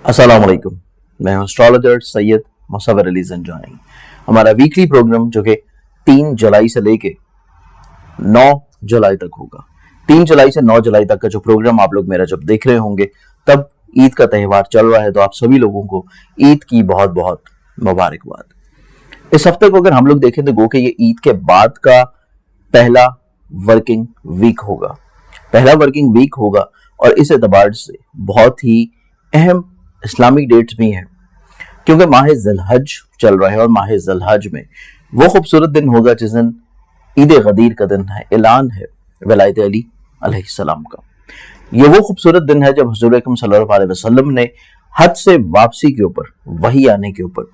अस्सलाम वालेकुम। मैं हूं एस्ट्रोलॉजर सैयद मुसव्वर अली ज़ंजानी। हमारा वीकली प्रोग्राम जो कि 3 जुलाई से लेके 9 जुलाई तक होगा। 3 जुलाई से 9 जुलाई तक का जो प्रोग्राम आप लोग मेरा जब देख रहे होंगे तब ईद का त्यौहार चल रहा है, तो आप सभी लोगों को ईद की बहुत बहुत मुबारकबाद। इस हफ्ते को अगर हम लोग देखें तो गो कि ये ईद के बाद का पहला वर्किंग वीक होगा, और इस एतबार से बहुत ही अहम इस्लामिक डेट्स भी हैं, क्योंकि माह ज़िलहज चल रहा है और माह ज़िलहज में वो खूबसूरत दिन होगा जिस दिन ईद गदीर का दिन है, ऐलान है वलायत अली अलैहिस्सलाम का। ये वो खूबसूरत दिन है जब हुज़ूर अकरम सल्लल्लाहु अलैहि वसल्लम ने हज से वापसी के ऊपर, वही आने के ऊपर,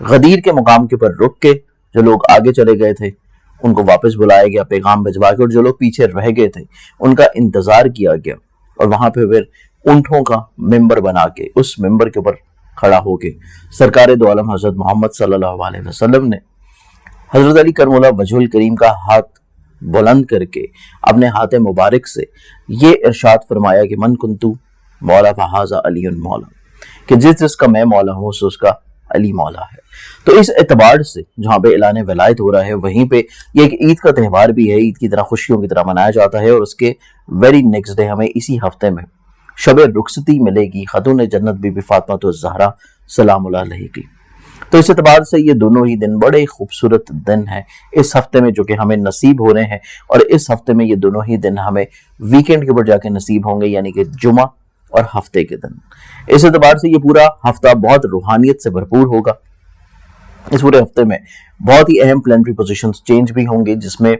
गदीर के मुकाम के ऊपर रुक के जो लोग आगे चले गए थे उनको वापस बुलाया गया पैगाम भिजवा के, और जो लोग पीछे रह गए थे उनका इंतजार किया गया, और वहां पे फिर ऊंटों का मेंबर बना के उस मेंबर के ऊपर खड़ा होके सरकार दो आलम हजरत मोहम्मद सल्लल्लाहु अलैहि वसल्लम ने हजरत अली करमुल्लाह वजहुल करीम का हाथ बुलंद करके अपने हाथ मुबारक से ये इरशाद फरमाया कि मन कुंतु मौला फहाजा अली मौला, कि जिस जिसका मैं मौला हूँ उसका अली मौला है। तो इस एतबार से जहाँ पे ऐलान वलायत हो रहा है, वहीं पे ये एक ईद का त्यौहार भी है, ईद की तरह खुशियों की तरह मनाया जाता है, और उसके वेरी नेक्स्ट डे हमें इसी हफ्ते में शब रुखसती मिलेगी खातून जन्नत बीबी फातिमा तो ज़हरा सलामुल्लाह अलैहा की। तो इस एतबार से ये दोनों ही दिन बड़े खूबसूरत दिन हैं इस हफ्ते में जो कि हमें नसीब हो रहे हैं, और इस हफ्ते में ये दोनों ही दिन हमें वीकेंड के ऊपर जाके नसीब होंगे, यानी कि जुमा और हफ्ते के दिन। इस एतबार से ये पूरा हफ्ता बहुत रूहानियत से भरपूर होगा। इस पूरे हफ्ते में बहुत ही अहम प्लानिटरी पोजीशंस चेंज भी होंगे, जिसमें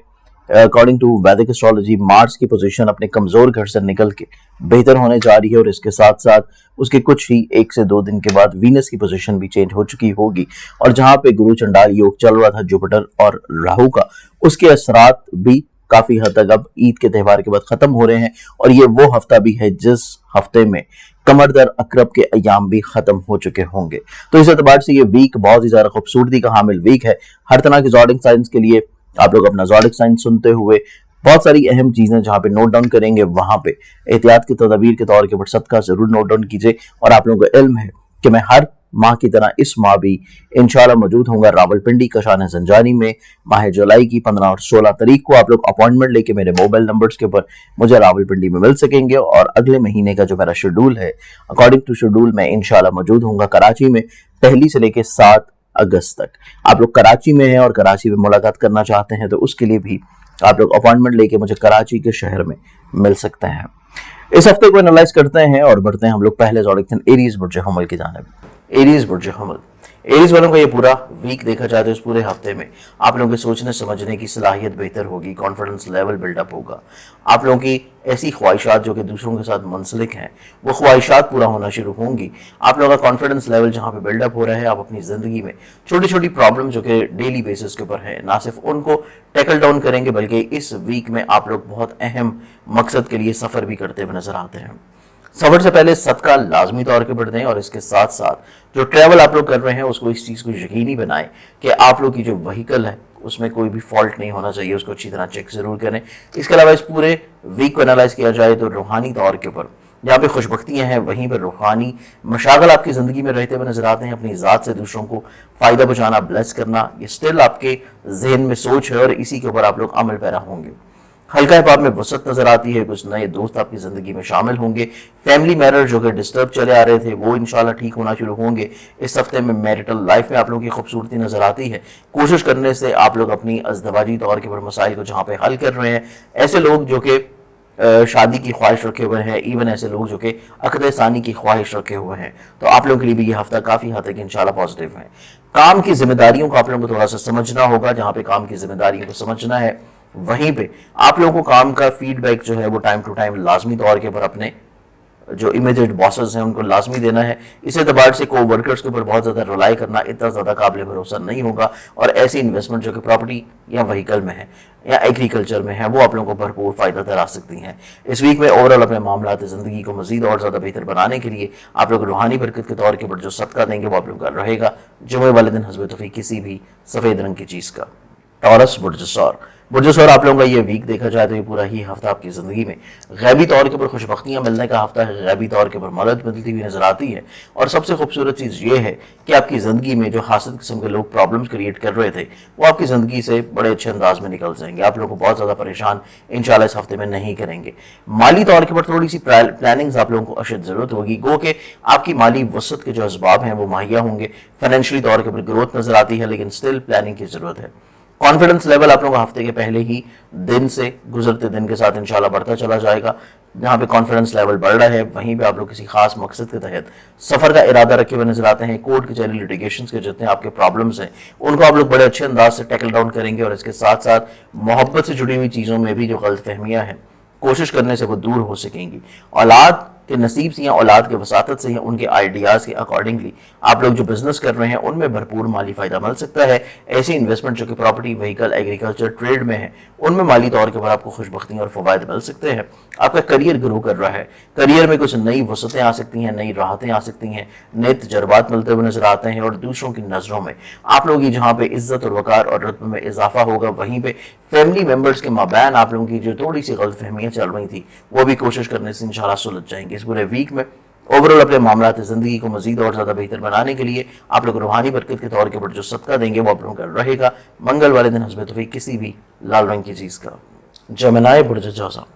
अकॉर्डिंग टू वैदिक एस्ट्रोलॉजी मार्स की पोजीशन अपने कमजोर घर से निकल के बेहतर होने जा रही है, और इसके साथ साथ उसके कुछ ही 1 से 2 दिन के बाद वीनस की पोजीशन भी चेंज हो चुकी होगी, और जहां पे गुरु चंडाल योग चल रहा था जुपिटर और राहु का, उसके असरात भी काफी हद तक अब ईद के त्यौहार के बाद खत्म हो रहे हैं। और ये वो हफ्ता भी है जिस हफ्ते में कमर दर अकरब के अयाम भी खत्म हो चुके होंगे। तो इस एतबार से ये वीक बहुत ही ज्यादा खूबसूरती का हामिल वीक है। हर तरह के ज़ोडिक साइंस के लिए आप लोग अपना ज़ोडिक साइंस सुनते हुए बहुत सारी अहम चीजें जहां पे नोट डाउन करेंगे, वहां पे एहतियात की तदबीर के तौर के ऊपर सदका जरूर नोट डाउन कीजिए। और आप लोगों को इल्म है कि मैं हर माह की तरह इस माह भी इंशाल्लाह मौजूद होऊंगा रावलपिंडी कशान ज़ंजानी में। माह जुलाई की 15 और 16 तारीख को आप लोग अपॉइंटमेंट लेके मेरे मोबाइल नंबर्स के ऊपर मुझे रावलपिंडी में मिल सकेंगे, और अगले महीने का जो मेरा शेड्यूल है अकॉर्डिंग टू शेड्यूल मैं इंशाल्लाह मौजूद होऊंगा कराची में 1 से लेकर 7 अगस्त तक। आप लोग कराची में हैं और कराची में मुलाकात करना चाहते हैं तो उसके लिए भी आप लोग अपॉइंटमेंट लेके मुझे कराची के शहर में मिल सकते हैं। इस हफ्ते को एनालाइज करते हैं और बढ़ते हैं हम लोग पहले ज़ोडिक एरीज बुर्ज हमल की जानिब। एरीज बुर्ज हमल, एरीज वालों का ये पूरा वीक देखा जाए तो इस पूरे हफ्ते में आप लोगों के सोचने समझने की सलाहियत बेहतर होगी, कॉन्फिडेंस लेवल बिल्डअप होगा। आप लोगों की ऐसी ख्वाहिशात जो कि दूसरों के साथ मुंसलिक हैं वो ख्वाहिशात पूरा होना शुरू होंगी। आप लोगों का कॉन्फिडेंस लेवल जहाँ पे बिल्डअप हो रहा है, आप अपनी ज़िंदगी में छोटी छोटी प्रॉब्लम जो कि डेली बेसिस के ऊपर है ना सिर्फ उनको टैकल डाउन करेंगे, बल्कि इस वीक में आप लोग बहुत अहम मकसद के लिए सफ़र भी करते हुए नजर आते हैं। सफर से पहले सदका लाजमी तौर पे बढ़ दें, और इसके साथ साथ जो ट्रैवल आप लोग कर रहे हैं उसको इस चीज़ को यकीनी बनाएं कि आप लोग की जो व्हीकल है उसमें कोई भी फॉल्ट नहीं होना चाहिए, उसको अच्छी तरह चेक जरूर करें। इसके अलावा इस पूरे वीक को एनालाइज किया जाए तो रूहानी तौर के ऊपर जहाँ पे खुशबख्तियाँ हैं वहीं पर रूहानी मशागल आपकी ज़िंदगी में रहते हुए नजर आते हैं। अपनी ज़ात से दूसरों को फ़ायदा पहुँचाना, ब्लेस करना, ये स्टिल आपके जहन में सोच है और इसी के ऊपर आप लोग अमल पैरा होंगे। हल्का हिसाब में वसत नजर आती है, कुछ नए दोस्त आपकी जिंदगी में शामिल होंगे। फैमिली मैटर जो कि डिस्टर्ब चले आ रहे थे वो इंशाल्लाह ठीक होना शुरू होंगे। इस हफ्ते में मैरिटल लाइफ में आप लोगों की खूबसूरती नजर आती है। कोशिश करने से आप लोग अपनी अज़दवाजी तौर के मसाइल को जहाँ पे हल कर रहे हैं, ऐसे लोग जो कि शादी की ख्वाहिश रखे हुए हैं, इवन ऐसे लोग जो कि अक़द सानी की ख्वाहिश रखे हुए हैं, तो आप लोगों के लिए भी ये हफ्ता काफ़ी हद तक इंशाल्लाह पॉजिटिव है। काम की जिम्मेदारियों को आप लोगों को थोड़ा सा समझना होगा। जहाँ पे काम की जिम्मेदारियों को समझना है वहीं पे आप लोगों को काम का फीडबैक जो है वो टाइम टू टाइम लाजमी तौर के ऊपर अपने जो इमीडिएट बॉसेस हैं उनको लाजमी देना है। इस एतबार से को वर्कर्स के ऊपर बहुत ज़्यादा रिलाई करना इतना ज़्यादा काबिल भरोसा नहीं होगा, और ऐसी इन्वेस्टमेंट जो कि प्रॉपर्टी या व्हीकल में है या एग्रीकल्चर में है वो आप लोगों को भरपूर फ़ायदा दिला सकती हैं। इस वीक में ओवरऑल अपने मामलात ज़िंदगी को मज़ीद और ज़्यादा बेहतर बनाने के लिए आप लोग रूहानी बरकत के तौर के ऊपर जो सदका देंगे वो आप लोगों का रहेगा जुमे वाले दिन हस्ब तौफीक किसी भी सफ़ेद रंग की चीज़ का। टॉरस बुर्ज सौर, बुर्ज और आप लोगों का ये वीक देखा जाए तो ये पूरा ही हफ्ता आपकी ज़िंदगी में गैबी तौर के ऊपर खुशबख्तियाँ मिलने का हफ्ता है, गैबी तौर के ऊपर मदद मिलती हुई नजर आती है। और सबसे खूबसूरत चीज़ ये है कि आपकी ज़िंदगी में जो हासिल किस्म के लोग प्रॉब्लम्स क्रिएट कर रहे थे वो आपकी ज़िंदगी से बड़े अच्छे अंदाज में निकल जाएंगे। आप लोगों को बहुत ज़्यादा परेशान इंशाल्लाह इस हफ्ते में नहीं करेंगे। माली तौर के ऊपर थोड़ी सी प्लानिंग्स आप लोगों को अशद ज़रूरत होगी, गो कि आपकी माली वसत के जो असबाब हैं वो मुहैया होंगे। फाइनेंशियली तौर के ऊपर ग्रोथ नजर आती है, लेकिन स्टिल प्लानिंग की ज़रूरत है। कॉन्फिडेंस लेवल आप लोगों का हफ्ते के पहले ही दिन से गुजरते दिन के साथ इंशाल्लाह बढ़ता चला जाएगा। जहाँ पे कॉन्फिडेंस लेवल बढ़ रहा है वहीं पे आप लोग किसी खास मकसद के तहत सफर का इरादा रखे हुए नजर आते हैं। कोर्ट कचहरी लिटिगेशन के जितने आपके प्रॉब्लम्स हैं उनको आप लोग बड़े अच्छे अंदाज से टैकल डाउन करेंगे, और इसके साथ साथ मोहब्बत से जुड़ी हुई चीज़ों में भी जो गलतफहमियाँ हैं कोशिश करने से वो दूर हो सकेंगी। औलाद के नसीब से या औलाद के वसातत से या उनके आइडियाज़ के अकॉर्डिंगली आप लोग जो बिजनेस कर रहे हैं उनमें भरपूर माली फ़ायदा मिल सकता है। ऐसी इन्वेस्टमेंट जो कि प्रॉपर्टी, व्हीकल, एग्रीकल्चर, ट्रेड में है उनमें माली तौर के ऊपर आपको खुशबख्ती और फ़वायद मिल सकते हैं। आपका करियर ग्रो कर रहा है, करियर में कुछ नई वसतें आ सकती हैं, नई राहतें आ सकती हैं, नए तजर्बात मिलते हुए नजर आते हैं। और दूसरों की नज़रों में आप लोगों की जहाँ पे इज्जत और वकार और रुतबे में इजाफा होगा, वहीं पे फैमिली मेम्बर्स के माबैन आप लोगों की जो थोड़ी सी गलतफहमियाँ चल रही थी वो भी कोशिश करने से इंशाल्लाह सुलझ जाएंगे। इस पूरे वीक में ओवरऑल अपने मामलात ज़िंदगी को मजीद और ज़्यादा बेहतर बनाने के लिए आप लोग रूहानी बरकत के तौर के ऊपर जो सदका देंगे वो आप लोगों का रहेगा मंगल वाले दिन हस्बे तौफीक किसी भी लाल रंग की चीज़ का। जमनाए बुर्ज जोसा,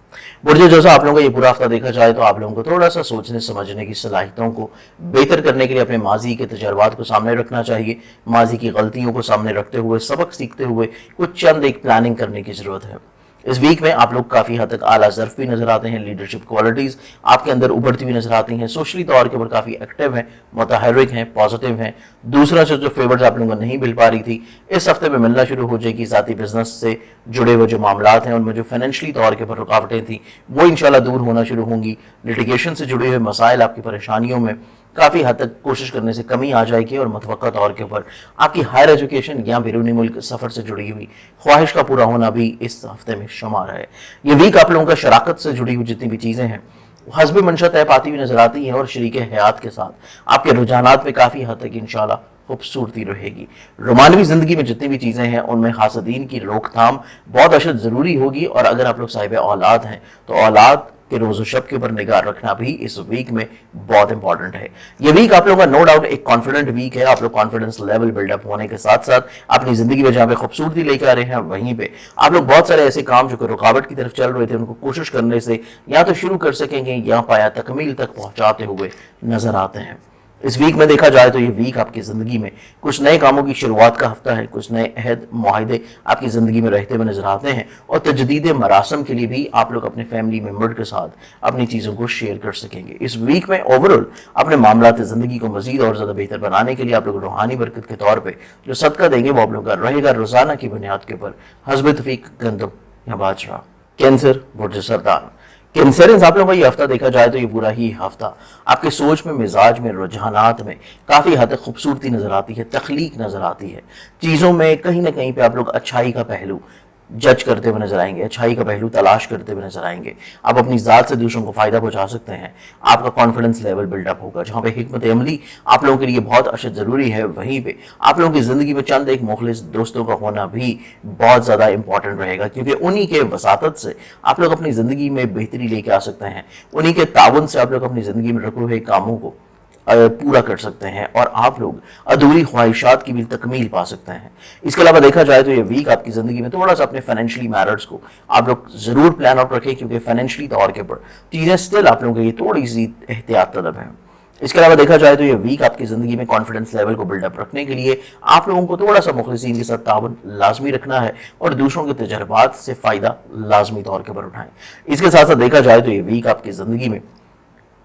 बुर्ज जोसा आप लोगों का ये पूरा हफ्ता देखा जाए तो आप लोगों को थोड़ा सा सोचने समझने की सलाहियतों को बेहतर करने के लिए अपने माजी के तजर्बात को सामने रखना चाहिए। माजी की गलतियों को सामने रखते हुए, सबक सीखते हुए कुछ चंद एक प्लानिंग करने की ज़रूरत है। इस वीक में आप लोग काफ़ी हद तक आला ज़र्फ भी नजर आते हैं, लीडरशिप क्वालिटीज़ आपके अंदर उभरती हुई नजर आती हैं, सोशली तौर के ऊपर काफ़ी एक्टिव हैं, मुतहर्रिक हैं, पॉजिटिव हैं। दूसरा जो फेवर्स आप लोगों को नहीं मिल पा रही थी इस हफ्ते में मिलना शुरू हो जाएगी। ज़ाती बिजनेस से जुड़े हुए जो मामलात हैं उनमें जो फाइनेंशियली तौर के ऊपर रुकावटें थी वो इंशाल्लाह दूर होना शुरू होंगी। लिटिगेशन से जुड़े हुए मसाइल, आपकी परेशानियों में काफ़ी हद तक कोशिश करने से कमी आ जाएगी। और मुतवक्का तौर के ऊपर आपकी हायर एजुकेशन या बैरूनी मुल्क सफ़र से जुड़ी हुई ख्वाहिश का पूरा होना भी इस हफ्ते में शुमार है। ये वीक आप लोगों का शराकत से जुड़ी हुई जितनी भी चीज़ें हैं हस्ब मंशा तय पाती हुई नजर आती हैं, और शरीक हयात के साथ आपके रुझानात में काफ़ी हद तक इंशाल्लाह खूबसूरती रहेगी। रोमानवी ज़िंदगी में जितनी भी चीज़ें हैं उनमें हासदीन की रोकथाम बहुत अशद ज़रूरी होगी। और अगर आप लोग साहिब औलाद हैं तो औलाद के रोज़ो शब के ऊपर निगाह रखना भी इस वीक में बहुत इंपॉर्टेंट है। ये वीक आप लोगों का नो डाउट एक कॉन्फिडेंट वीक है। आप लोग कॉन्फिडेंस लेवल बिल्डअप होने के साथ साथ अपनी जिंदगी में जहाँ पे खूबसूरती लेकर आ रहे हैं वहीं पे आप लोग बहुत सारे ऐसे काम जो कि रुकावट की तरफ चल रहे थे उनको कोशिश करने से या तो शुरू कर सकेंगे या पाया तकमील तक पहुंचाते हुए नजर आते हैं। इस वीक में देखा जाए तो ये वीक आपकी ज़िंदगी में कुछ नए कामों की शुरुआत का हफ्ता है। कुछ नए अहद मुआहदे आपकी ज़िंदगी में रहते हुए नजर आते हैं, और तजदीद मरासम के लिए भी आप लोग अपने फैमिली मेम्बर के साथ अपनी चीज़ों को शेयर कर सकेंगे। इस वीक में ओवरऑल अपने मामलात ज़िंदगी को मजीद और ज़्यादा बेहतर बनाने के लिए आप लोग रूहानी बरकत के तौर पर जो सदका देंगे वो आप लोग का रहेगा रोज़ाना की बुनियाद के ऊपर हस्ब तौफीक गंदम या बाजरा। कैंसर, बुर्ज सरदार, कैंसरियंस आप लोगों का ये हफ्ता देखा जाए तो ये पूरा ही हफ्ता आपके सोच में, मिजाज में, रुझानात में काफ़ी हद तक खूबसूरती नज़र आती है, तख्लीक नज़र आती है। चीज़ों में कहीं ना कहीं पे आप लोग अच्छाई का पहलू जज करते हुए नजर आएंगे, अच्छाई का पहलू तलाश करते हुए नजर आएंगे। आप अपनी ज़ात से दूसरों को फ़ायदा पहुंचा सकते हैं। आपका कॉन्फिडेंस लेवल बिल्डअप होगा। जहाँ पे हिकमत अमली आप लोगों के लिए बहुत अशद ज़रूरी है वहीं पे आप लोगों की ज़िंदगी में चंद एक मुखलिस दोस्तों का होना भी बहुत ज़्यादा इंपॉर्टेंट रहेगा, क्योंकि उन्हीं के वसातत से आप लोग अपनी ज़िंदगी में बेहतरी लेके आ सकते हैं। उन्हीं के ताउन से आप लोग अपनी ज़िंदगी में रखे हुए कामों को पूरा कर सकते हैं, और आप लोग अधूरी ख्वाहिशात की भी तकमील पा सकते हैं। इसके अलावा देखा जाए तो ये वीक आपकी ज़िंदगी में थोड़ा सा अपने फाइनेंशियली मैटर्स को आप लोग ज़रूर प्लान आउट रखें, क्योंकि फाइनेंशियली तौर के ऊपर चीज़ें स्टिल आप लोगों के लिए थोड़ी सी एहतियात तलब है। इसके अलावा देखा जाए तो ये वीक आपकी ज़िंदगी में कॉन्फिडेंस लेवल को बिल्डअप रखने के लिए आप लोगों को थोड़ा सा मुखलिसीन के साथ तावन लाजमी रखना है, और दूसरों के तजर्बात से फ़ायदा लाजमी तौर के ऊपर उठाएं। इसके साथ साथ देखा जाए तो ये वीक आपकी ज़िंदगी में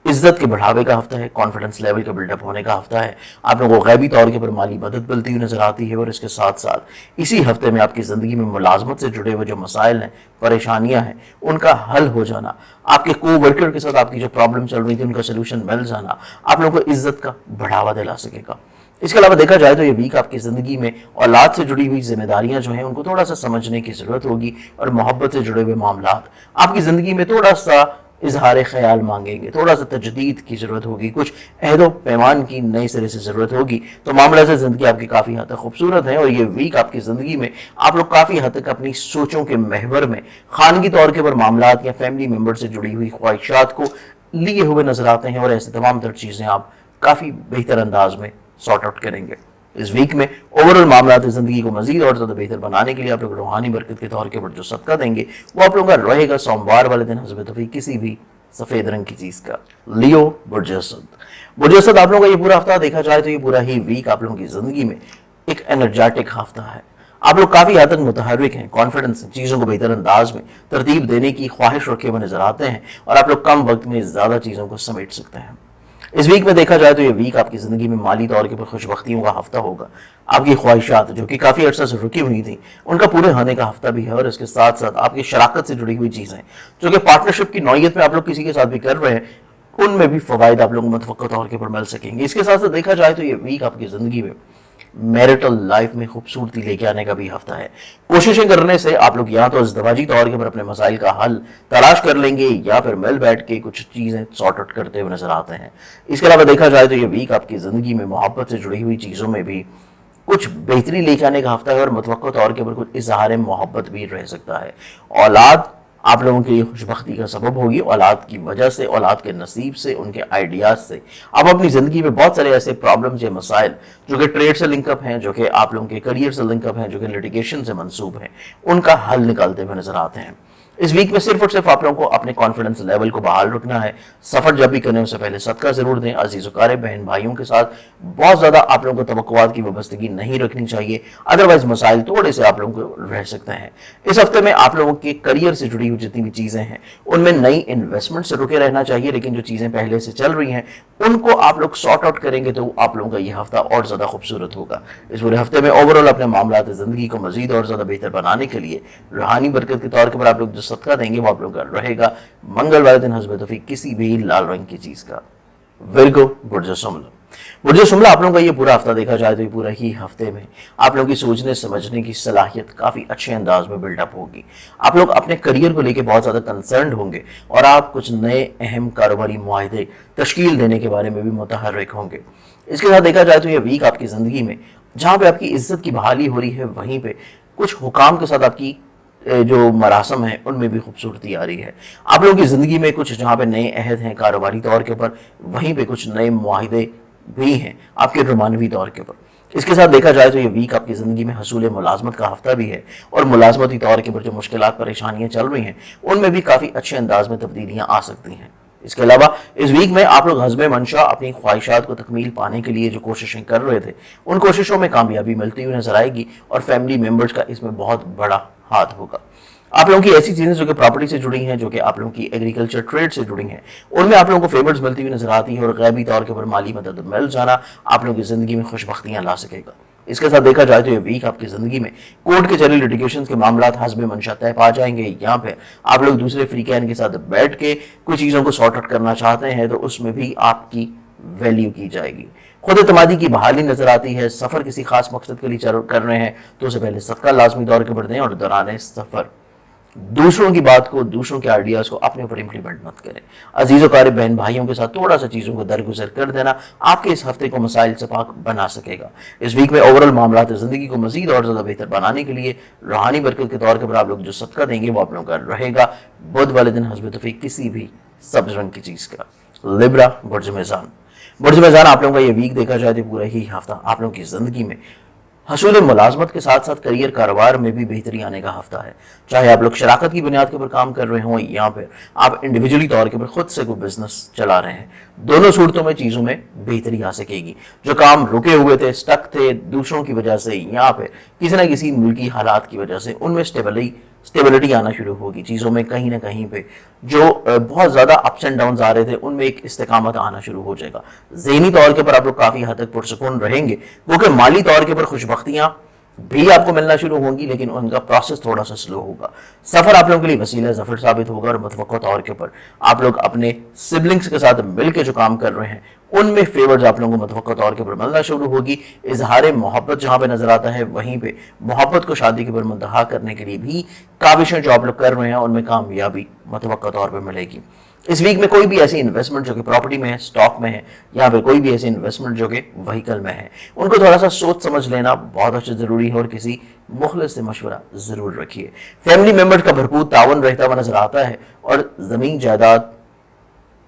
इज्जत के बढ़ावे का हफ्ता है, कॉन्फिडेंस लेवल के बिल्डअप होने का हफ्ता है। आप लोगों को गैबी तौर के ऊपर माली मदद मिलती हुई नजर आती है, और इसके साथ साथ इसी हफ्ते में आपकी ज़िंदगी में मुलाजमत से जुड़े हुए जो मसाइल हैं, परेशानियां हैं, उनका हल हो जाना, आपके को वर्कर के साथ आपकी जो प्रॉब्लम चल रही थी उनका सोल्यूशन मिल जाना आप लोगों को इज्जत का बढ़ावा दिला सकेगा। इसके अलावा देखा जाए तो ये वीक आपकी ज़िंदगी में औलाद से जुड़ी हुई जिम्मेदारियां जो हैं उनको थोड़ा सा समझने की ज़रूरत होगी, और मोहब्बत से जुड़े हुए मामलात आपकी ज़िंदगी में थोड़ा सा اظہار خیال مانگیں گے, تھوڑا سا تجدید کی ضرورت ہوگی, کچھ عہد و پیمان کی نئے سرے سے ضرورت ہوگی, تو معاملہ سے زندگی آپ کی کافی حد تک خوبصورت ہے. اور یہ ویک آپ کی زندگی میں آپ لوگ کافی حد تک اپنی سوچوں کے محور میں خانگی طور کے پر معاملات یا فیملی ممبر سے جڑی ہوئی خواہشات کو لیے ہوئے نظر آتے ہیں, اور ایسے تمام تر چیزیں آپ کافی بہتر انداز میں سارٹ آؤٹ کریں گے. اس ویک میں اوورال معاملات زندگی کو مزید اور زیادہ بہتر بنانے کے لیے آپ لوگ روحانی برکت کے طور کے پر جو صدقہ دیں گے وہ آپ لوگوں کا رہے گا سوموار والے دن حسب توفیق کسی بھی سفید رنگ کی چیز کا. لیو برج اسد. برج اسد آپ لوگوں کا یہ پورا ہفتہ دیکھا جائے تو یہ پورا ہی ویک آپ لوگوں کی زندگی میں ایک انرجیٹک ہفتہ ہے. آپ لوگ کافی حد تک متحرک ہیں, کانفیڈنس, چیزوں کو بہتر انداز میں ترتیب دینے کی خواہش رکھے ہوئے نظر آتے ہیں, اور آپ لوگ کم وقت میں زیادہ چیزوں کو سمیٹ سکتے ہیں. اس ویک میں دیکھا جائے تو یہ ویک آپ کی زندگی میں مالی طور کے پر خوش بختیوں کا ہفتہ ہوگا. آپ کی خواہشات جو کہ کافی عرصہ سے رکی ہوئی تھیں ان کا پورے ہونے کا ہفتہ بھی ہے, اور اس کے ساتھ ساتھ آپ کی شراکت سے جڑی ہوئی چیزیں جو کہ پارٹنرشپ کی نوعیت میں آپ لوگ کسی کے ساتھ بھی کر رہے ہیں ان میں بھی فوائد آپ لوگوں کو متوقع طور کے پر مل سکیں گے. اس کے ساتھ ساتھ دیکھا جائے تو یہ ویک آپ کی زندگی میں میرٹل لائف میں خوبصورتی لے کے آنے کا بھی ہفتہ ہے. کوششیں کرنے سے آپ لوگ یا تو ازدواجی طور کے پر اپنے مسائل کا حل تلاش کر لیں گے یا پھر مل بیٹھ کے کچھ چیزیں سارٹ آؤٹ کرتے ہوئے نظر آتے ہیں. اس کے علاوہ دیکھا جائے تو یہ ویک آپ کی زندگی میں محبت سے جڑی ہوئی چیزوں میں بھی کچھ بہتری لے کے آنے کا ہفتہ ہے, اور متوقع طور کے پر کچھ اظہار محبت بھی رہ سکتا ہے. اولاد آپ لوگوں کے لیے خوش بختی کا سبب ہوگی. اولاد کی وجہ سے, اولاد کے نصیب سے, ان کے آئیڈیاز سے آپ اپنی زندگی میں بہت سارے ایسے پرابلمز یا مسائل جو کہ ٹریڈ سے لنک اپ ہیں, جو کہ آپ لوگوں کے کریئر سے لنک اپ ہیں, جو کہ لیٹیگیشن سے منسوب ہیں, ان کا حل نکالتے ہوئے نظر آتے ہیں. اس ویک میں صرف اور صرف آپ لوگوں کو اپنے کانفیڈنس لیول کو بحال رکھنا ہے. سفر جب بھی کرنے سے پہلے صدقہ ضرور دیں. عزیز و قارب بہن بھائیوں کے ساتھ بہت زیادہ آپ لوگوں کو توقعات کی وابستگی نہیں رکھنی چاہیے, ادروائز مسائل تھوڑے سے آپ لوگوں کو رہ سکتے ہیں. اس ہفتے میں آپ لوگوں کے کریئر سے جڑی ہوئی جتنی بھی چیزیں ہیں ان میں نئی انویسٹمنٹ سے رکے رہنا چاہیے, لیکن جو چیزیں پہلے سے چل رہی ہیں ان کو آپ لوگ سارٹ آؤٹ کریں گے تو آپ لوگوں کا یہ ہفتہ اور زیادہ خوبصورت ہوگا. اس پورے ہفتے میں اوورال اپنے معاملات زندگی کو مزید اور زیادہ بہتر بنانے کے لیے روحانی برکت کے طور پر آپ لوگ جو صدقہ دیں گے وہ آپ لوگ کا رہے گا منگل والے دن حسب توفیق کسی بھی لال رنگ کی چیز کا. ورگو برج شملہ. برج شملہ آپ لوگوں کا یہ پورا ہفتہ دیکھا جائے تو یہ پورا ہی ہفتے میں آپ لوگوں کی سوچنے سمجھنے کی صلاحیت کافی اچھے انداز میں بلڈ اپ ہوگی. آپ لوگ اپنے کریئر کو لے کے بہت زیادہ کنسرنڈ ہوں گے, اور آپ کچھ نئے اہم کاروباری معاہدے تشکیل دینے کے بارے میں بھی متحرک ہوں گے. اس کے ساتھ دیکھا جائے تو یہ ویک آپ کی زندگی میں جہاں پہ آپ کی عزت کی بحالی ہو رہی ہے وہیں پہ کچھ حکام کے ساتھ آپ کی جو مراسم ہیں ان میں بھی خوبصورتی آ رہی ہے. آپ لوگوں کی زندگی میں کچھ جہاں پہ نئے عہد ہیں کاروباری طور کے اوپر وہیں پہ کچھ نئے معاہدے بھی ہیں آپ کے رومانوی طور کے اوپر. اس کے ساتھ دیکھا جائے تو یہ ویک آپ کی زندگی میں حصول ملازمت کا ہفتہ بھی ہے, اور ملازمتی طور کے اوپر جو مشکلات پریشانیاں چل رہی ہیں ان میں بھی کافی اچھے انداز میں تبدیلیاں آ سکتی ہیں. اس کے علاوہ اس ویک میں آپ لوگ حزب منشا اپنی خواہشات کو تکمیل پانے کے لیے جو کوششیں کر رہے تھے ان کوششوں میں کامیابی ملتی ہوئی نظر آئے گی, اور فیملی ممبرز کا اس میں بہت بڑا ہاتھ ہوگا. آپ لوگوں کی ایسی چیزیں جو کہ پراپرٹی سے جڑی ہیں, جو کہ آپ لوگوں کی ایگریکلچر ٹریڈ سے جڑی ہیں, ان میں آپ لوگوں کو فیورز ملتی ہوئی نظر آتی ہیں, اور غیبی طور کے اوپر مالی مدد مل جانا آپ لوگوں کی زندگی میں خوش بختیاں لا سکے گا. اس کے ساتھ دیکھا جائے تو یہ ویک آپ کی زندگی میں کورٹ کے چلی لیٹیگیشن کے معاملات حسب منشا طے پا جائیں گے. یہاں پہ آپ لوگ دوسرے فریقین کے ساتھ بیٹھ کے کچھ چیزوں کو سارٹ آؤٹ کرنا چاہتے ہیں تو اس میں بھی آپ کی ویلیو کی جائے گی. خود اعتمادی کی بحالی نظر آتی ہے. سفر کسی خاص مقصد کے لیے کر رہے ہیں تو اسے پہلے صدقہ لازمی طور کے پر دیں, اور دوران سفر دوسروں کی بات کو, دوسروں کے آئیڈیاز کو اپنے اوپر امپلیمنٹ مت کریں. عزیز و قارب بہن بھائیوں کے ساتھ تھوڑا سا چیزوں کو درگزر کر دینا آپ کے اس ہفتے کو مسائل سے پاک بنا سکے گا. اس ویک میں اوورال معاملات زندگی کو مزید اور زیادہ بہتر بنانے کے لیے روحانی برکت کے طور پر آپ لوگ جو صدقہ دیں گے وہ آپ لوگوں کا رہے گا بدھ والے دن حسب توفیق کسی بھی سبز رنگ کی چیز کا. لبرا برج میزان. برج میزان آپ لوگوں کا یہ ویک دیکھا جائے تو پورا ہی ہفتہ آپ لوگوں کی زندگی میں حصول ملازمت کے ساتھ ساتھ کریئر کاروبار میں بھی بہتری آنے کا ہفتہ ہے. چاہے آپ لوگ شراکت کی بنیاد کے اوپر کام کر رہے ہوں یا پھر آپ انڈیویجولی طور کے اوپر خود سے کوئی بزنس چلا رہے ہیں, دونوں صورتوں میں چیزوں میں بہتری آ سکے گی. جو کام رکے ہوئے تھے, سٹک تھے دوسروں کی وجہ سے یا پھر کسی نہ کسی ملکی حالات کی وجہ سے, ان میں اسٹیبلٹی آنا شروع ہوگی. چیزوں میں کہیں نہ کہیں پہ جو بہت زیادہ اپس اینڈ ڈاؤنز آ رہے تھے ان میں ایک استقامت آنا شروع ہو جائے گا. ذہنی طور کے پر آپ لوگ کافی حد تک پرسکون رہیں گے, کیونکہ مالی طور کے پر خوش بختیاں بھی آپ کو ملنا شروع ہوں گی, لیکن ان کا پروسیس تھوڑا سا سلو ہوگا. سفر آپ لوگوں کے لیے وسیلہ ظفر ثابت ہوگا, اور متوقع طور کے پر آپ لوگ اپنے سبلنگز کے ساتھ مل کے جو کام کر رہے ہیں उनमें फेवर्स आप लोगों को मुतवक्का तौर के ऊपर मिलना शुरू होगी। इजहार मोहब्बत जहां पे नजर आता है, वहीं पे मोहब्बत को शादी के ऊपर मुंतहा करने के लिए भी काविशें जो आप लोग कर रहे हैं उनमें कामयाबी मुतवक्का तौर पर मिलेगी। इस वीक में कोई भी ऐसी इन्वेस्टमेंट जो कि प्रॉपर्टी में है, स्टॉक में है, या फिर कोई भी ऐसी इन्वेस्टमेंट जो कि व्हीकल में है, उनको थोड़ा सा सोच समझ लेना बहुत अच्छा जरूरी है और किसी मुखलिस से मशवरा जरूर रखिए। फैमिली मेंबर्स का भरपूर तावन रहता हुआ नजर आता है और जमीन जायदाद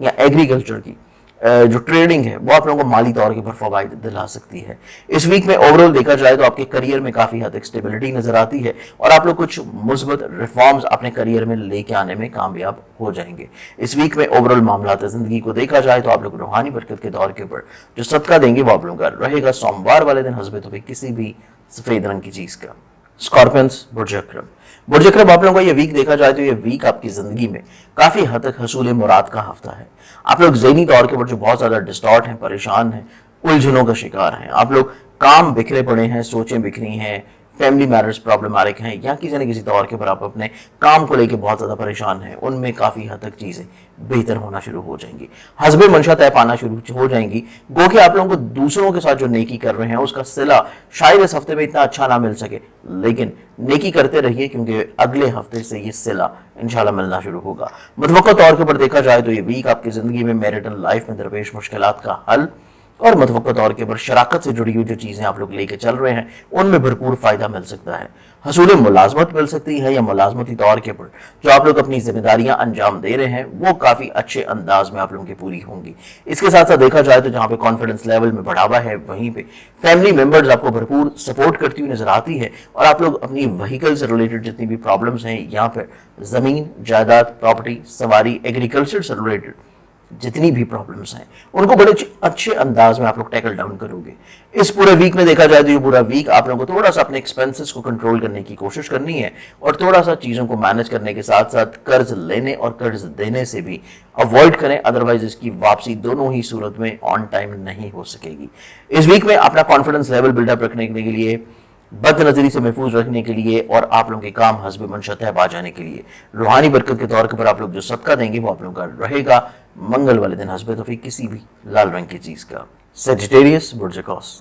या एग्रीकल्चर की जो ट्रेडिंग है वो आप लोगों को माली तौर के ऊपर फवायद दिला सकती है। इस वीक में ओवरऑल देखा जाए तो आपके करियर में काफी हद तक स्टेबिलिटी नजर आती है और आप लोग कुछ मुस्बत रिफॉर्म्स अपने करियर में लेके आने में कामयाब हो जाएंगे। इस वीक में ओवरऑल मामला जिंदगी को देखा जाए तो आप लोग रूहानी बरकत के दौर के ऊपर जो सदका देंगे वो आप लोगों का रहेगा सोमवार वाले दिन हस्बे तो किसी भी सफेद रंग की चीज का। स्कॉर्पियंस, बुर्ज अकरम। बुर्ज अकरम आप लोगों का ये वीक देखा जाए तो ये वीक आपकी जिंदगी में काफी हद तक हसूल मुराद का हफ्ता है। आप लोग ज़हनी तौर के ऊपर जो बहुत ज्यादा डिस्टॉर्ट हैं, परेशान हैं, उलझनों का शिकार हैं, आप लोग काम बिखरे पड़े हैं, सोचें बिखरी हैं, फैमिली मैटर्स प्रॉब्लमैटिक हैं, या किसी न किसी तौर के ऊपर आप अपने काम को लेकर बहुत ज्यादा परेशान हैं, उनमें काफी हद तक चीजें बेहतर होना शुरू हो जाएंगी। हस्बे मंशा तय पाना शुरू हो जाएंगी। गो कि आप लोगों को दूसरों के साथ जो नेकी कर रहे हैं उसका सिला शायद इस हफ्ते में इतना अच्छा ना मिल सके, लेकिन नेकी करते रहिए क्योंकि अगले हफ्ते से ये सिला इंशाल्लाह मिलना शुरू होगा। मुतवक्का तौर के ऊपर देखा जाए तो ये वीक आपकी जिंदगी में मैरिटल लाइफ में दरपेश मुश्किलात का हल और मुतवक्का तौर के ऊपर शराकत से जुड़ी हुई जो चीजें आप लोग लेके चल रहे हैं उनमें भरपूर फायदा मिल सकता है। हसूल मुलाजमत मिल सकती है या मुलाजमती तौर के ऊपर जो आप लोग अपनी जिम्मेदारियां अंजाम दे रहे हैं वो काफी अच्छे अंदाज में आप लोगों की पूरी होंगी। इसके साथ साथ देखा जाए तो जहां पे कॉन्फिडेंस लेवल में बढ़ावा है वहीं पे फैमिली मेंबर्स आपको भरपूर सपोर्ट करती हुई नजर आती है और आप लोग अपनी व्हीकल से रिलेटेड जितनी भी प्रॉब्लम्स हैं यहाँ पर जमीन जायदाद, प्रॉपर्टी, सवारी, एग्रीकल्चर से रिलेटेड जितनी भी प्रॉब्लम्स हैं उनको बड़े अच्छे अंदाज में आप लोग टैकल डाउन करोगे। इस पूरे वीक में देखा जाए तो ये पूरा वीक आप लोगों को थोड़ा सा अपने एक्सपेंसेस को कंट्रोल करने की कोशिश करनी है और थोड़ा सा चीज़ों को मैनेज करने के साथ साथ कर्ज लेने और कर्ज देने से भी अवॉइड करें, अदरवाइज इसकी वापसी दोनों ही सूरत में ऑन टाइम नहीं हो सकेगी। इस वीक में अपना कॉन्फिडेंस लेवल बिल्डअप रखने के लिए, बद नजरी से महफूज रखने के लिए और आप लोगों के काम हस्ब मंशा तय पा जाने के लिए रूहानी बरकत के तौर पर आप लोग जो सदका देंगे वो आप लोगों का रहेगा मंगल वाले दिन हस्ब तो किसी भी लाल रंग की चीज का। सेजिटेरियस, बुर्ज अकौस।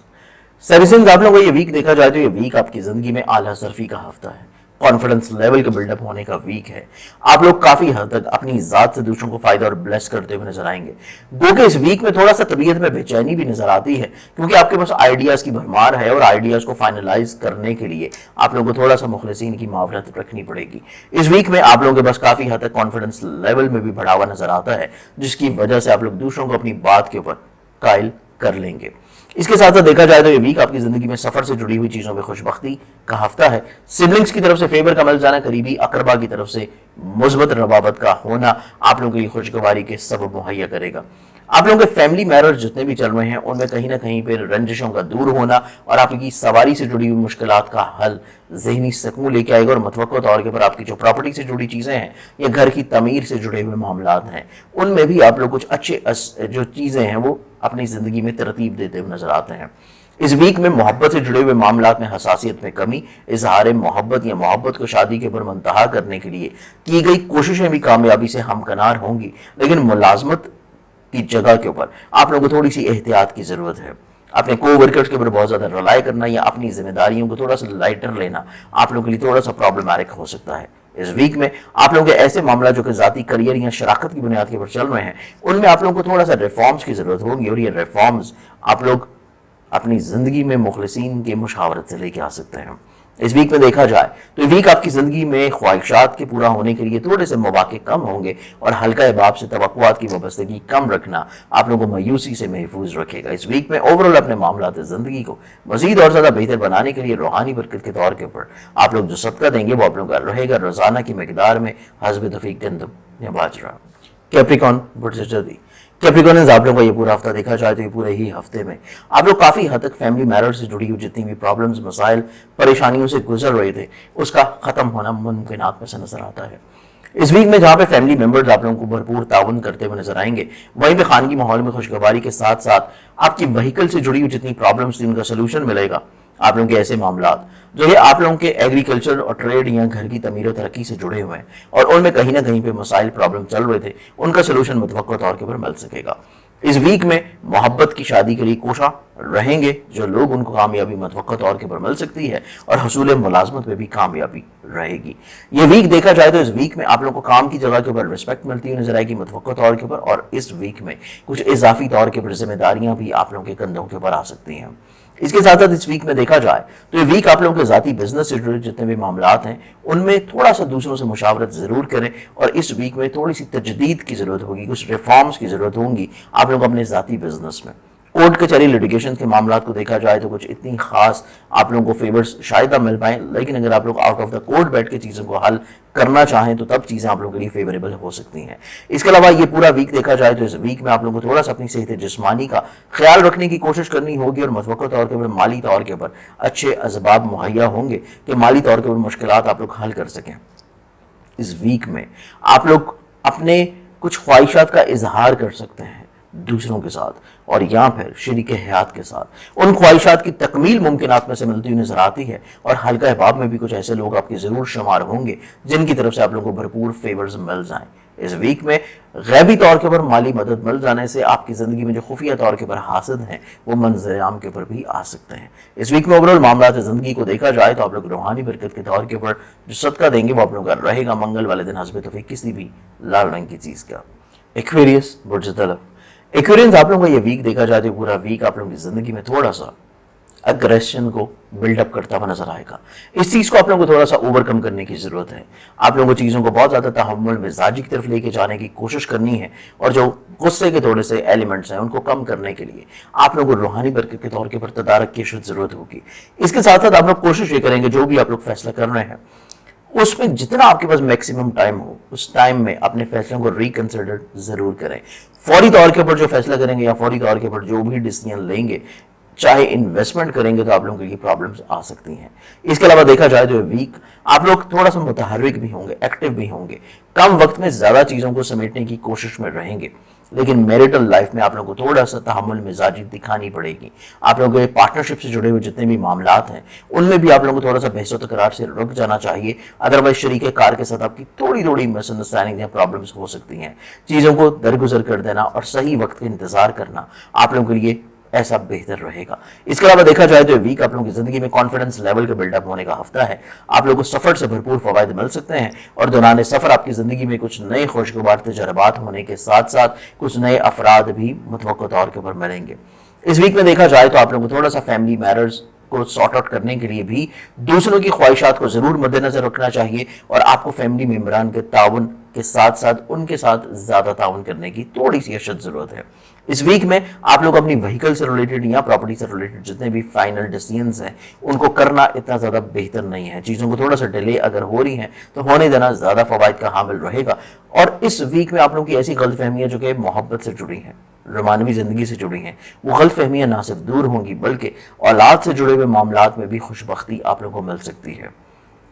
सेजिटेरियस आप लोगों को ये वीक देखा जाए तो ये वीक आपकी जिंदगी में आला सरफी का हफ्ता है, कॉन्फिडेंस लेवल के बिल्डअप होने का वीक है। आप लोग काफी हद तक अपनी जात से दूसरों को फायदा और ब्लेस करते हुए नजर आएंगे। गो के इस वीक में थोड़ा सा तबीयत में बेचैनी भी नजर आती है क्योंकि आपके पास आइडियाज की भरमार है और आइडियाज को फाइनलाइज करने के लिए आप लोगों को थोड़ा सा मुखलिसीन की मावरत रखनी पड़ेगी। इस वीक में आप लोगों के पास काफी हद तक कॉन्फिडेंस लेवल में भी बढ़ावा नजर आता है जिसकी वजह से आप लोग दूसरों को अपनी बात के ऊपर कायल कर लेंगे। इसके साथ साथ देखा जाए तो ये वीक आपकी जिंदगी में सफर से जुड़ी हुई चीजों में खुशबख्ती का हफ्ता है। सिबलिंग्स की तरफ से फेवर का मिल जाना, करीबी अकरबा की तरफ से मुस्बत रवाबत का होना आप लोगों के लिए खुशगवारी के सबब मुहैया करेगा। आप लोगों के फैमिली मैटर्स जितने भी चल रहे हैं उनमें कहीं ना कहीं पे रंजिशों का दूर होना और आपकी सवारी से जुड़ी हुई मुश्किलात का हल जहनी सुकून लेके आएगा और मुतवक्का तौर के ऊपर आपकी जो प्रॉपर्टी से जुड़ी चीजें हैं या घर की तमीर से जुड़े हुए मामलात हैं उनमें भी आप लोग कुछ अच्छे जो चीजें हैं वो अपनी जिंदगी में तरतीब देते हुए नजर आते हैं। इस वीक में मोहब्बत से जुड़े हुए मामलात में हसासियत में कमी, इजहार मोहब्बत या मोहब्बत को शादी के ऊपर मुंतहा करने के लिए की गई कोशिशें भी कामयाबी से हमकनार होंगी, लेकिन मुलाजमत की जगह के ऊपर आप लोगों को थोड़ी सी एहतियात की जरूरत है। अपने को वर्कर्स के ऊपर बहुत ज्यादा रिलाई करना या अपनी जिम्मेदारियों को थोड़ा सा लाइटर लेना आप लोगों के लिए थोड़ा सा प्रॉब्लमैटिक हो सकता है। इस वीक में आप लोगों के ऐसे मामला जो कि जाती करियर या शराकत की बुनियाद के ऊपर चल रहे हैं उनमें आप लोगों को थोड़ा सा रिफॉर्म्स की जरूरत होगी और ये रिफॉर्म्स आप लोग अपनी जिंदगी में मुखलिसीन के मुशावरत से लेके आ सकते हैं। इस वीक में देखा जाए तो वीक आपकी जिंदगी में ख्वाहिशात के पूरा होने के लिए थोड़े से मौके कम होंगे और हल्का अहबाब से तवक्कुआत की वाबस्तगी कम रखना आप लोगों को मायूसी से महफूज रखेगा। इस वीक में ओवरऑल अपने मामलात जिंदगी को मजीद और ज्यादा बेहतर बनाने के लिए रूहानी बरकत के तौर के ऊपर आप लोग जो सदका देंगे वो आप लोगों का रहेगा रोजाना की मकदार में हस्ब तौफीक गंदम या बाजरा। कैप्रिकॉर्न, बुर्ज जदी। कैप्रिकॉर्नियंस आप लोगों का ये पूरा हफ्ता देखा जाए तो ये पूरे ही हफ्ते में आप लोग काफी हद तक फैमिली मैटर से जुड़ी हुई जितनी भी प्रॉब्लम्स, मसाइल, परेशानियों से गुजर रहे थे उसका खत्म होना मुमकिनात में से नजर आता है। इस वीक में जहाँ पे फैमिली मेंबर्स आप लोगों को भरपूर ताउन करते हुए नजर आएंगे वहीं पे खानगी माहौल में खुशगवारी के साथ साथ आपकी व्हीकल से जुड़ी हुई जितनी प्रॉब्लम्स थी उनका सोल्यूशन मिलेगा। आप लोगों के ऐसे मामलात जो है आप लोगों के एग्रीकल्चर और ट्रेड या घर की तमीर और तरक्की से जुड़े हुए हैं और उनमें कहीं ना कहीं पे मसाइल प्रॉब्लम चल रहे थे उनका सोल्यूशन मुतवक्का तौर के ऊपर मिल सकेगा। इस वीक में मोहब्बत की शादी के लिए कोशा रहेंगे जो लोग, उनको कामयाबी मुतवक्का तौर के पर मिल सकती है और हसूल मुलाजमत में भी कामयाबी रहेगी। ये वीक देखा जाए तो इस वीक में आप लोगों को काम की जगह के ऊपर रिस्पेक्ट मिलती हुई नजर आएगी मुतवक्का तौर के ऊपर, और इस वीक में कुछ इजाफी तौर के पर जिम्मेदारियां भी आप लोगों के कंधों के ऊपर आ सकती हैं। इसके साथ साथ इस वीक में देखा जाए तो ये वीक आप लोगों के ज़ाती बिजनेस से जुड़े जितने भी मामलात हैं उनमें थोड़ा सा दूसरों से मुशावरत ज़रूर करें, और इस वीक में थोड़ी सी तजदीद की ज़रूरत होगी, कुछ रिफॉर्म्स की ज़रूरत होंगी आप लोग अपने ज़ाती बिजनेस में। कोर्ट कचहरी लिटिगेशन के मामलात को देखा जाए तो कुछ इतनी खास आप लोगों को फेवर्स शायद ना मिल पाए, लेकिन अगर आप लोग आउट ऑफ द कोर्ट बैठ के चीज़ों को हल करना चाहें तो तब चीज़ें आप लोगों के लिए फेवरेबल हो सकती हैं। इसके अलावा ये पूरा वीक देखा जाए तो इस वीक में आप लोगों को थोड़ा सा अपनी सेहत जिस्मानी का ख्याल रखने की कोशिश करनी होगी, और मुतवक्का तौर के ऊपर माली तौर के ऊपर अच्छे असबाब मुहैया होंगे कि माली तौर के ऊपर मुश्किलात आप लोग हल कर सकें। इस वीक में आप लोग अपने कुछ ख्वाहिशात का इजहार कर सकते हैं दूसरों के साथ, और या फिर शरीक हयात के साथ उन ख्वाहिशात की तकमील मुमकिनात में से मिलती हुई नजर आती है, और हल्का अहबाब में भी कुछ ऐसे लोग आपके ज़रूर शुमार होंगे जिनकी तरफ से आप लोगों को भरपूर फेवर्स मिल जाएं। इस वीक में गैबी तौर के ऊपर माली मदद मिल जाने से आपकी ज़िंदगी में जो खुफिया तौर के ऊपर हासिल हैं वो मंज़र-ए-आम के ऊपर भी आ सकते हैं। इस वीक में ओवरऑल मामला ज़िंदगी को देखा जाए तो आप लोग रूहानी बरकत के तौर के ऊपर जो सदका देंगे वो आप लोगों का रहेगा मंगल वाले दिन हस्बे तौफीक किसी भी लाल रंग की चीज़ का। एक्वेरियस बुर्ज तलब, एक्वेरियंस आप लोगों का ये वीक देखा जाए तो पूरा वीक आप लोगों की ज़िंदगी में थोड़ा सा अग्रेशन को बिल्डअप करता हुआ नजर आएगा। इस चीज़ को आप लोगों को थोड़ा सा ओवरकम करने की ज़रूरत है। आप लोगों को चीज़ों को बहुत ज़्यादा तहम्मुल मिजाजी की तरफ लेके जाने की कोशिश करनी है, और जो गुस्से के थोड़े से एलिमेंट्स हैं उनको कम करने के लिए आप लोगों को रूहानी बरकत के तौर के ऊपर तदारक की ज़रूरत होगी। इसके साथ साथ आप लोग कोशिश ये करेंगे जो भी आप लोग फैसला कर रहे हैं उसमें जितना आपके पास मैक्सिमम टाइम हो उस टाइम में अपने फैसलों को रिकंसिडर जरूर करें। फौरी तौर के ऊपर जो फैसला करेंगे या फौरी तौर के ऊपर जो भी डिसीजन लेंगे, चाहे इन्वेस्टमेंट करेंगे तो आप लोगों के लिए प्रॉब्लम्स आ सकती हैं। इसके अलावा देखा जाए तो वीक आप लोग थोड़ा सा मुतहर्रिक भी होंगे, एक्टिव भी होंगे, कम वक्त में ज़्यादा चीज़ों को समेटने की कोशिश में रहेंगे, लेकिन मैरिटल लाइफ में आप लोगों को थोड़ा सा तहम्मुल मिजाजी दिखानी पड़ेगी। आप लोगों के पार्टनरशिप से जुड़े हुए जितने भी मामलात हैं उनमें भी आप लोगों को थोड़ा सा बहस व तकरार से रुक जाना चाहिए, अदरवाइज शरीक कार के साथ आपकी थोड़ी थोड़ी मिसअंडरस्टैंडिंग या प्रॉब्लम्स हो सकती हैं। चीज़ों को दरगुजर कर देना और सही वक्त का इंतजार करना आप लोगों के लिए ऐसा बेहतर रहेगा। इसके अलावा देखा जाए तो वीक आप लोगों की जिंदगी में कॉन्फिडेंस लेवल का बिल्डअप होने का हफ्ता है। आप लोगों को सफर से भरपूर फवायद मिल सकते हैं, और दौरान सफर आपकी जिंदगी में कुछ नए खुशगवार तजर्बात होने के साथ साथ कुछ नए अफराद भी मुतवक्का तौर के ऊपर मिलेंगे। इस वीक में देखा जाए तो आप लोगों को थोड़ा सा फैमिली मैटर्स को सॉर्ट आउट करने के लिए भी दूसरों की ख्वाहिशात को जरूर मद्देनजर रखना चाहिए, और आपको फैमिली मेम्बरान के ताउन के साथ साथ उनके साथ ज्यादा ताउन करने की थोड़ी सी अशद जरूरत है। इस वीक में आप लोग अपनी व्हीकल से रिलेटेड या प्रॉपर्टी से रिलेटेड जितने भी फाइनल डिसीजंस हैं उनको करना इतना ज़्यादा बेहतर नहीं है। चीज़ों को थोड़ा सा डिले अगर हो रही हैं तो होने देना ज़्यादा फवायद का हामिल रहेगा। और इस वीक में आप लोगों की ऐसी गलतफहमियां जो कि मोहब्बत से जुड़ी हैं, रोमानवी ज़िंदगी से जुड़ी हैं, वो गलतफहमियां ना सिर्फ दूर होंगी बल्कि औलाद से जुड़े हुए मामलात में भी खुशबख्ती आप लोगों को मिल सकती है।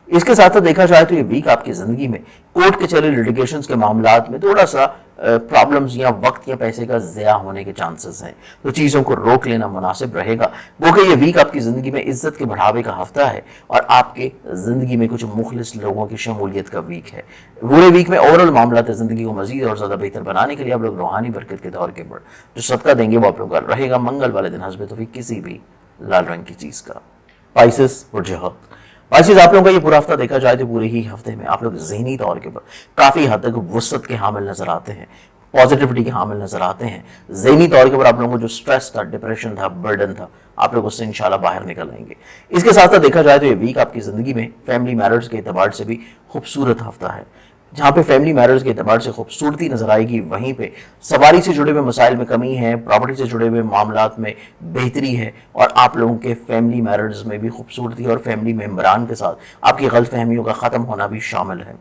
इसके साथ साथ देखा जाए तो ये वीक आपकी ज़िंदगी में कोर्ट कचहरी लिटिगेशन के मामलात में थोड़ा सा प्रॉब्लम्स या वक्त या पैसे का ज़या होने के चांसेस हैं, तो चीज़ों को रोक लेना मुनासिब रहेगा। वो कि ये वीक आपकी ज़िंदगी में इज्जत के बढ़ावे का हफ्ता है, और आपके ज़िंदगी में कुछ मुखलिस लोगों की शमूलियत का वीक है। पूरे वीक में ओवरऑल मामलात ज़िंदगी को मज़ीद और ज़्यादा बेहतर बनाने के लिए आप लोग रूहानी बरकत के तौर के ऊपर जो सदका देंगे वो आप लोग का रहेगा मंगल वाले दिन हस्बे तौफीक किसी भी लाल रंग की चीज़ का। स्पाइसेस और जहत, बाइसिस आप लोगों का ये पूरा हफ्ता देखा जाए तो पूरे ही हफ्ते में आप लोग ज़हनी तौर के ऊपर काफ़ी हद तक वसत के हामिल नज़र आते हैं, पॉजिटिविटी के हामिल नज़र आते हैं। ज़हनी तौर के ऊपर आप लोगों को जो स्ट्रेस था, डिप्रेशन था, बर्डन था, आप लोग उससे इंशाल्लाह बाहर निकल आएंगे। इसके साथ साथ देखा जाए तो ये वीक आपकी ज़िंदगी में फैमिली मैटर्स के एतबार से भी खूबसूरत हफ्ता है। जहाँ पे फैमिली मैटर्स के एतबार से खूबसूरती नजर आएगी, वहीं पे सवारी से जुड़े हुए मसाइल में कमी है, प्रॉपर्टी से जुड़े हुए मामलात में बेहतरी है, और आप लोगों के फैमिली मैटर्स में भी खूबसूरती और फैमिली मेम्बरान के साथ आपकी गलतफहमियों का ख़त्म होना भी शामिल है।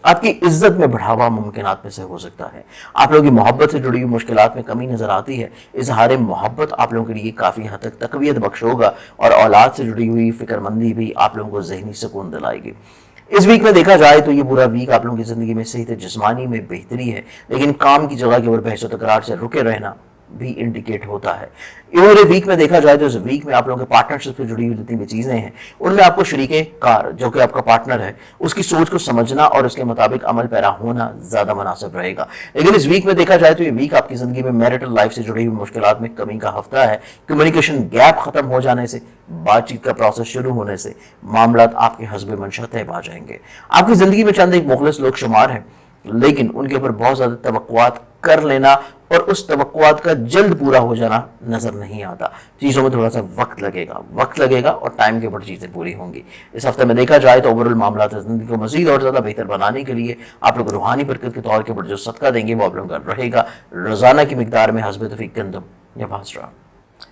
आपकी इज्जत में बढ़ावा मुमकिनात में से हो सकता है। आप लोगों की मोहब्बत से जुड़ी हुई मुश्किलात में कमी नजर आती है। इजहार मोहब्बत आप लोगों के लिए काफ़ी हद तक तकवीत बख्श होगा, और औलाद से जुड़ी हुई फिक्रमंदी भी आप लोगों को जहनी सुकून दिलाएगी। इस वीक में देखा जाए तो ये पूरा वीक आप लोगों की ज़िंदगी में सेहत जिस्मानी में बेहतरी है, लेकिन काम की जगह के ऊपर बहस व तकरार से रुके रहना بھی انڈیکیٹ ہوتا ہے. پورے ویک میں دیکھا جائے تو اس ویک میں آپ لوگوں کے پارٹنرشپ سے جڑی ہوئی جتنی بھی چیزیں ہیں ان میں آپ کو شریک کار جو کہ آپ کا پارٹنر ہے اس کی سوچ کو سمجھنا اور اس کے مطابق عمل پیرا ہونا زیادہ مناسب رہے گا. لیکن اس ویک میں دیکھا جائے تو یہ ویک آپ کی زندگی میں میرٹل لائف سے جڑی ہوئی مشکلات میں کمی کا ہفتہ ہے. کمیونیکیشن گیپ ختم ہو جانے سے, بات چیت کا پروسیس شروع ہونے سے معاملات آپ کے حسب منشا طے پا جائیں گے. آپ کی زندگی میں چند ایک مخلص لوگ شمار ہیں لیکن ان کے اوپر بہت زیادہ توقعات کر لینا اور اس توقعات کا جلد پورا ہو جانا نظر نہیں آتا. چیزوں میں تھوڑا سا وقت لگے گا اور ٹائم کے اوپر چیزیں پوری ہوں گی. اس ہفتے میں دیکھا جائے تو اوورآل معاملات زندگی کو مزید اور زیادہ بہتر بنانے کے لیے آپ لوگ روحانی برکت کے طور کے اوپر جو صدقہ دیں گے وہ آپ لوگوں کا رہے گا روزانہ کی مقدار میں حسب توفیق گندم یا بھاسرا.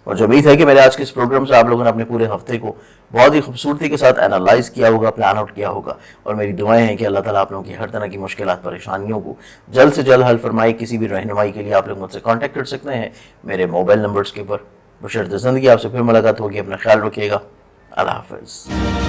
اور جو امید ہے کہ میرے آج کے اس پروگرام سے آپ لوگوں نے اپنے پورے ہفتے کو بہت ہی خوبصورتی کے ساتھ اینالائز کیا ہوگا, پلان آؤٹ کیا ہوگا, اور میری دعائیں ہیں کہ اللہ تعالیٰ آپ لوگوں کی ہر طرح کی مشکلات پریشانیوں کو جلد سے جلد حل فرمائے. کسی بھی رہنمائی کے لیے آپ لوگ مجھ سے کانٹیکٹ کر سکتے ہیں میرے موبائل نمبرز کے اوپر. بشرط زندگی آپ سے پھر ملاقات ہوگی. اپنا خیال رکھیے گا. اللہ حافظ.